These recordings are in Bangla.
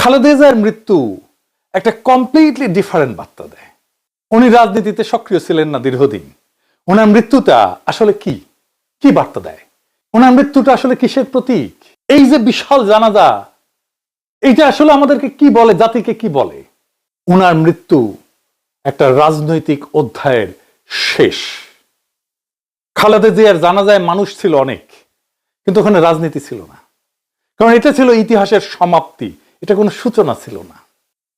খালেদা জিয়ার মৃত্যু একটা কমপ্লিটলি ডিফারেন্ট বার্তা দেয়। উনি রাজনীতিতে সক্রিয় ছিলেন না দীর্ঘদিন। ওনার মৃত্যুটা আসলে কি কি বার্তা দেয়? ওনার মৃত্যুটা আসলে কিসের প্রতীক? এই যে বিশাল জানাজা, এইটা আসলে আমাদেরকে কি বলে, জাতিকে কি বলে? ওনার মৃত্যু একটা রাজনৈতিক অধ্যায়ের শেষ। খালেদা জিয়ার জানাজায় মানুষ ছিল অনেক, কিন্তু ওখানে রাজনীতি ছিল না, কারণ এটা ছিল ইতিহাসের সমাপ্তি, এটা কোনো সূচনা ছিল না।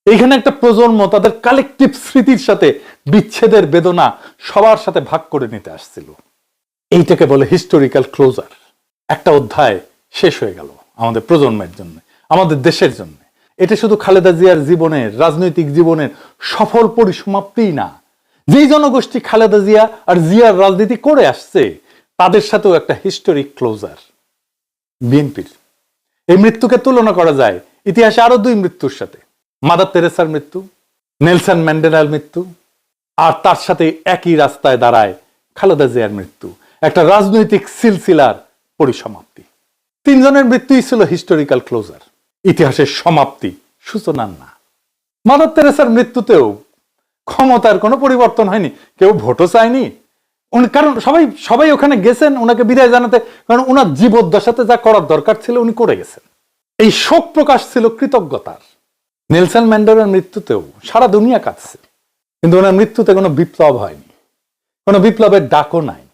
এইখানে একটা প্রজন্ম তাদের কালেকটিভ স্মৃতির সাথে বিচ্ছেদের বেদনা সবার সাথে ভাগ করে নিতে আসছিল। এইটাকে বলে হিস্টোরিক্যাল ক্লোজার। একটা অধ্যায় শেষ হয়ে গেল আমাদের প্রজন্মের জন্য, আমাদের দেশের জন্য। এটা শুধু খালেদা জিয়ার জীবনের, রাজনৈতিক জীবনের সফল পরিসমাপ্তি না, যেই জনগোষ্ঠী খালেদা জিয়া আর জিয়ার রাজনীতি করে আসছে তাদের সাথেও একটা হিস্টোরিক ক্লোজার। বিএনপির এই মৃত্যুকে তুলনা করা যায় ইতিহাসে আরো দুই মৃত্যুর সাথে, মাদার তেরেসার মৃত্যু, নেলসন ম্যান্ডেলার মৃত্যু, আর তার সাথে একই রাস্তায় দাঁড়ায় খালেদা জিয়ার মৃত্যু, একটা রাজনৈতিক সিলসিলার পরিসমাপ্তি। তিনজনের মৃত্যুই ছিল হিস্টোরিক্যাল ক্লোজার, ইতিহাসের সমাপ্তি, সূচনার না। মাদার তেরেসার মৃত্যুতেও ক্ষমতার কোনো পরিবর্তন হয়নি, কেউ ভোটও চায়নি, কারণ সবাই ওখানে গেছেন ওনাকে বিদায় জানাতে, কারণ ওনার জীবদ্দশাতে যা করার দরকার ছিল উনি করে গেছেন। এই শোক প্রকাশ ছিল কৃতজ্ঞতার। নেলসন ম্যান্ডেলার মৃত্যুতেও সারা দুনিয়া কাঁদছে, কিন্তু ওনার মৃত্যুতে কোনো বিপ্লব হয়নি, কোনো বিপ্লবের ডাকও নাই।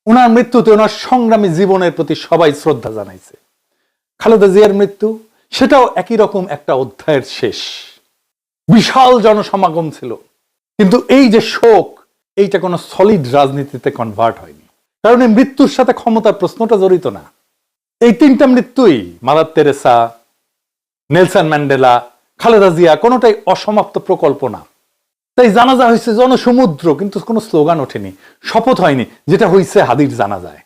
ওনার মৃত্যুতে ওনার সংগ্রামী জীবনের প্রতি সবাই শ্রদ্ধা জানাইছে। খালেদা জিয়ার মৃত্যু, সেটাও একই রকম একটা অধ্যায়ের শেষ। বিশাল জনসমাগম ছিল, কিন্তু এই যে শোক, এইটা কোনো সলিড রাজনীতিতে কনভার্ট হয়নি, কারণ এই মৃত্যুর সাথে ক্ষমতার প্রশ্নটা জড়িত না। এই তিনটা মৃত্যুই, Mother Teresa, Nelson Mandela, Khaleda Zia, কোনোটাই অসমাপ্ত প্রকল্প না। তাই জানাজা হয়েছে জনসমুদ্র, কিন্তু কোনো স্লোগান ওঠেনি, শপথ হয়নি, যেটা হয়েছে হাদির জানাজায়।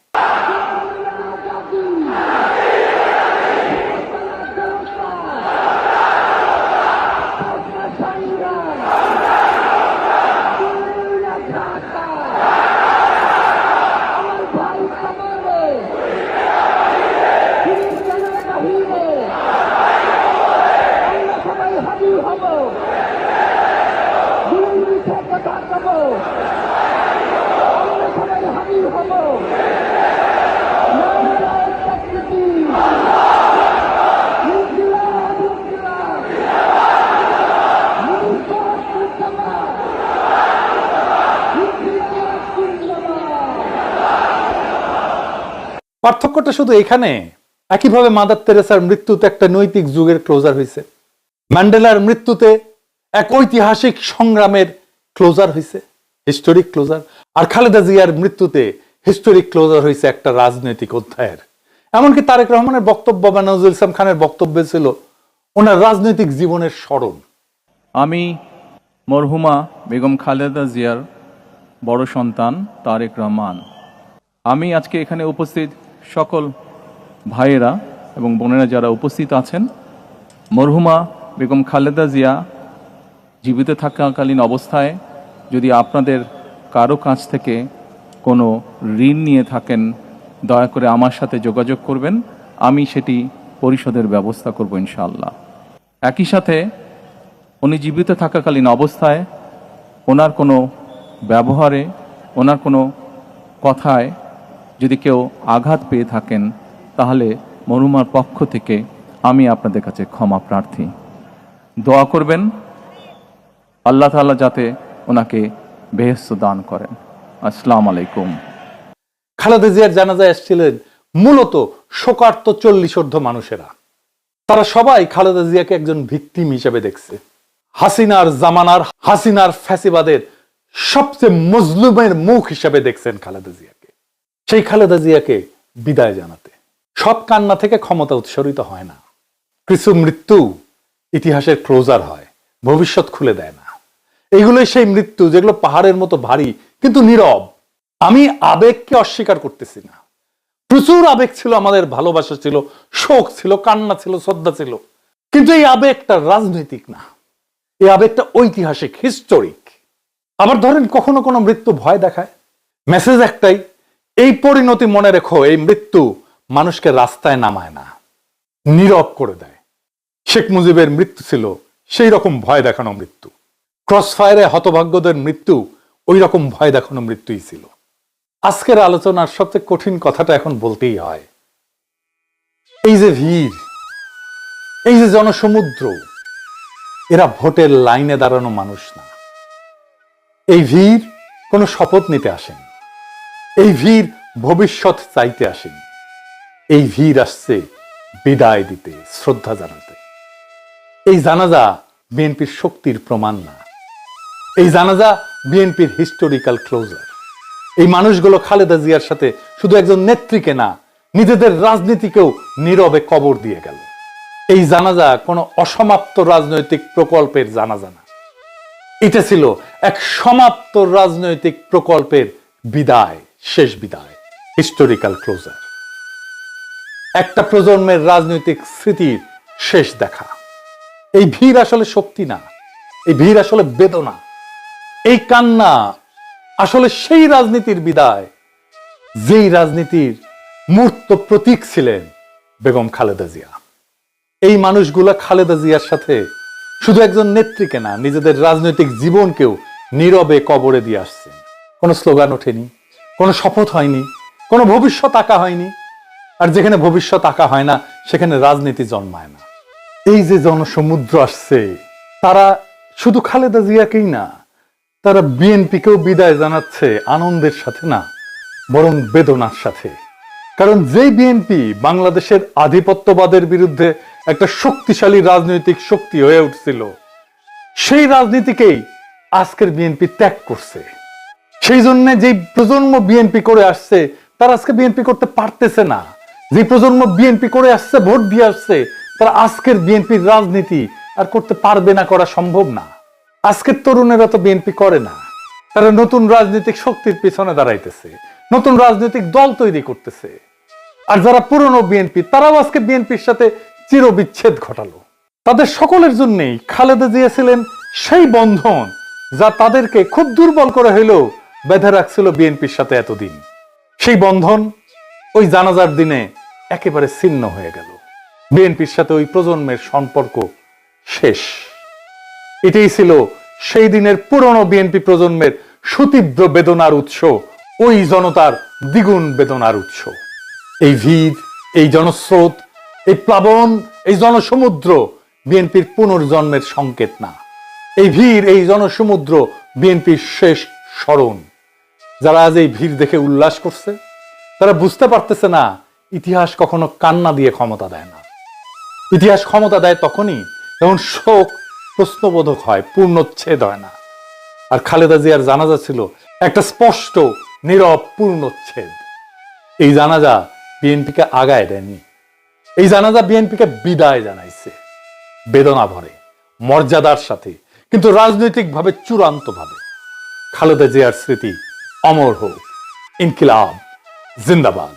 পার্থক্যটা শুধু এখানে, একইভাবে মাদার তেরেসার মৃত্যুতে একটা নৈতিক যুগের ক্লোজার হয়েছে, ম্যান্ডেলার মৃত্যুতে এক ঐতিহাসিক সংগ্রামের ক্লোজার হয়েছে, হিস্টোরিক ক্লোজার, আর খালেদা জিয়ার মৃত্যুতে হিস্টোরিক ক্লোজার হয়েছে একটা রাজনৈতিক অধ্যায়ের। এমনকি তারেক রহমানের বক্তব্য বা নজরুল ইসলাম খানের বক্তব্য ছিল ওনার রাজনৈতিক জীবনের স্মরণ। আমি মরহুমা বেগম খালেদা জিয়ার বড় সন্তান তারেক রহমান। আমি আজকে এখানে উপস্থিত সকল ভাইয়েরা এবং বোনেরা যারা উপস্থিত আছেন, মরহুমা বেগম খালেদা জিয়া জীবিত থাকাকালীন অবস্থায় যদি আপনাদের কারো কাছ থেকে কোনো ঋণ নিয়ে থাকেন, দয়া করে আমার সাথে যোগাযোগ করবেন, আমি সেটি পরিশোধের ব্যবস্থা করব ইনশাআল্লাহ। একই সাথে উনি জীবিত থাকাকালীন অবস্থায় ওনার কোনো ব্যবহারে, ওনার কোনো কথায় যদি কেউ আঘাত পেয়ে থাকেন, তাহলে মরহুমার পক্ষ থেকে আমি আপনাদের কাছে ক্ষমা প্রার্থী। দোয়া করবেন আল্লাহ তাআলা যাতে ওনাকে বেহেশত দান করেন। আসসালামু আলাইকুম। খালেদা জিয়ার জানাজায় এসেছিলেন মূলত শোকার্ত 40 মানুষেরা। তারা সবাই খালেদা জিয়াকে একজন ভিকটিম হিসেবে দেখছে। হাসিনার জামানার, হাসিনার ফ্যাসিবাদের সবচেয়ে মজলুমের মুখ হিসেবে দেখছেন খালেদা জিয়াকে। সেই খালেদা জিয়াকে বিদায় জানাতে সব কান্না থেকে ক্ষমতা উৎসরিত হয় না। কিছু মৃত্যু ইতিহাসের ক্লোজার হয়, ভবিষ্যৎ খুলে দেয় না। এইগুলোই সেই মৃত্যু যেগুলো পাহাড়ের মতো ভারী কিন্তু নীরব। আমি আবেগকে অস্বীকার করতেছি না, প্রচুর আবেগ ছিল, আমাদের ভালোবাসা ছিল, শোক ছিল, কান্না ছিল, শ্রদ্ধা ছিল, কিন্তু এই আবেগটা রাজনৈতিক না, এই আবেগটা ঐতিহাসিক, হিস্টোরিক। আবার ধরেন কখনো কোনো মৃত্যু ভয় দেখায়, মেসেজ একটাই, এই পরিণতি মনে রেখো, এই মৃত্যু মানুষকে রাস্তায় নামায় না, নীরব করে দেয়। শেখ মুজিবের মৃত্যু ছিল সেই রকম ভয় দেখানো মৃত্যু, ক্রসফায়ারে হতভাগ্যদের মৃত্যু ওই রকম ভয় দেখানো মৃত্যুই ছিল। আজকের আলোচনার সবচেয়ে কঠিন কথাটা এখন বলতেই হয়, এই যে ভিড়, এই যে জনসমুদ্র, এরা ভোটের লাইনে দাঁড়ানো মানুষ না। এই ভিড় কোনো শপথ নিতে আসেন, এই ভিড় ভবিষ্যৎ চাইতে আসেন, এই ভিড় আসছে বিদায় দিতে, শ্রদ্ধা জানাতে। এই জানাজা বিএনপির শক্তির প্রমাণ না, এই জানাজা বিএনপির হিস্টোরিক্যাল ক্লোজার। এই মানুষগুলো খালেদা জিয়ার সাথে শুধু একজন নেত্রীকে না, নিজেদের রাজনীতিকেও নীরবে কবর দিয়ে গেল। এই জানাজা কোনো অসমাপ্ত রাজনৈতিক প্রকল্পের জানাজা না, এটা ছিল এক সমাপ্ত রাজনৈতিক প্রকল্পের বিদায়, শেষ বিদায়, হিস্টোরিক্যাল ক্লোজার। একটা প্রজন্মের রাজনৈতিক স্মৃতির শেষ দেখা। এই ভিড় আসলে শক্তি না, এই ভিড় আসলে বেদনা, এই কান্না আসলে সেই রাজনীতির বিদায় যেই রাজনীতির মূর্ত প্রতীক ছিলেন বেগম খালেদা জিয়া। এই মানুষগুলা খালেদা জিয়ার সাথে শুধু একজন নেত্রীকে না, নিজেদের রাজনৈতিক জীবনকেও নীরবে কবরে দিয়ে আসছেন। কোনো স্লোগান ওঠেনি, কোনো শপথ হয়নি, কোনো ভবিষ্যৎ আঁকা হয়নি। আর যেখানে ভবিষ্যৎ আঁকা হয় না সেখানে রাজনীতি জন্মায় না। এই যে জনসমুদ্র আসছে, তারা শুধু খালেদা জিয়াকেই না, তারা বিএনপিকেও বিদায় জানাচ্ছে আনন্দের সাথে না, বরং বেদনার সাথে। কারণ যেই বিএনপি বাংলাদেশের আধিপত্যবাদের বিরুদ্ধে একটা শক্তিশালী রাজনৈতিক শক্তি হয়ে উঠছিল, সেই রাজনীতিকেই আজকের বিএনপি ত্যাগ করছে। সেই জন্য যে প্রজন্ম বিএনপি করে আসছে তারা আজকে বিএনপি করতে পারতেছে না। যে প্রজন্ম বিএনপি করে আসছে, ভোট দিয়ে আসছে, তারা আজকের বিএনপির রাজনীতি আর করতে পারবে না, করা সম্ভব না। আজকের তরুণেরা তো বিএনপি করে না, তারা নতুন রাজনৈতিক শক্তির পিছনে দাঁড়াইতেছে, নতুন রাজনৈতিক দল তৈরি করতেছে। আর যারা পুরনো বিএনপি, তারাও আজকে বিএনপির সাথে চিরবিচ্ছেদ ঘটালো। তাদের সকলের জন্যই খালেদা জিয়া ছিলেন সেই বন্ধন যা তাদেরকে খুব দুর্বল করে হইলেও বেঁধে রাখছিল বিএনপির সাথে এতদিন। সেই বন্ধন ওই জানাজার দিনে একেবারে ছিন্ন হয়ে গেল। বিএনপির সাথে ওই প্রজন্মের সম্পর্ক শেষ। এটাই ছিল সেই দিনের পুরনো বিএনপি প্রজন্মের সুতীব্র বেদনার উৎস, ওই জনতার দ্বিগুণ বেদনার উৎস। এই ভিড়, এই জনস্রোত, এই প্লাবন, এই জনসমুদ্র বিএনপির পুনর্জন্মের সংকেত না। এই ভিড়, এই জনসমুদ্র বিএনপির শেষ স্মরণ। যারা আজ এই ভিড় দেখে উল্লাস করছে, তারা বুঝতে পারতেছে না ইতিহাস কখনো কান্না দিয়ে ক্ষমতা দেয় না। ইতিহাস ক্ষমতা দেয় তখনই যখন শোক প্রশ্নবোধক হয়, পূর্ণচ্ছেদ হয় না। আর খালেদা জিয়ার জানাজা ছিল একটা স্পষ্ট নীরব পূর্ণচ্ছেদ। এই জানাজা বিএনপিকে আগায় দেয়নি, এই জানাজা বিএনপিকে বিদায় জানাইছে, বেদনা ভরে, মর্যাদার সাথে, কিন্তু রাজনৈতিকভাবে চূড়ান্ত ভাবে। খালেদা জিয়ার স্মৃতি অমর হোক। ইনকিলাব জিন্দাবাদ।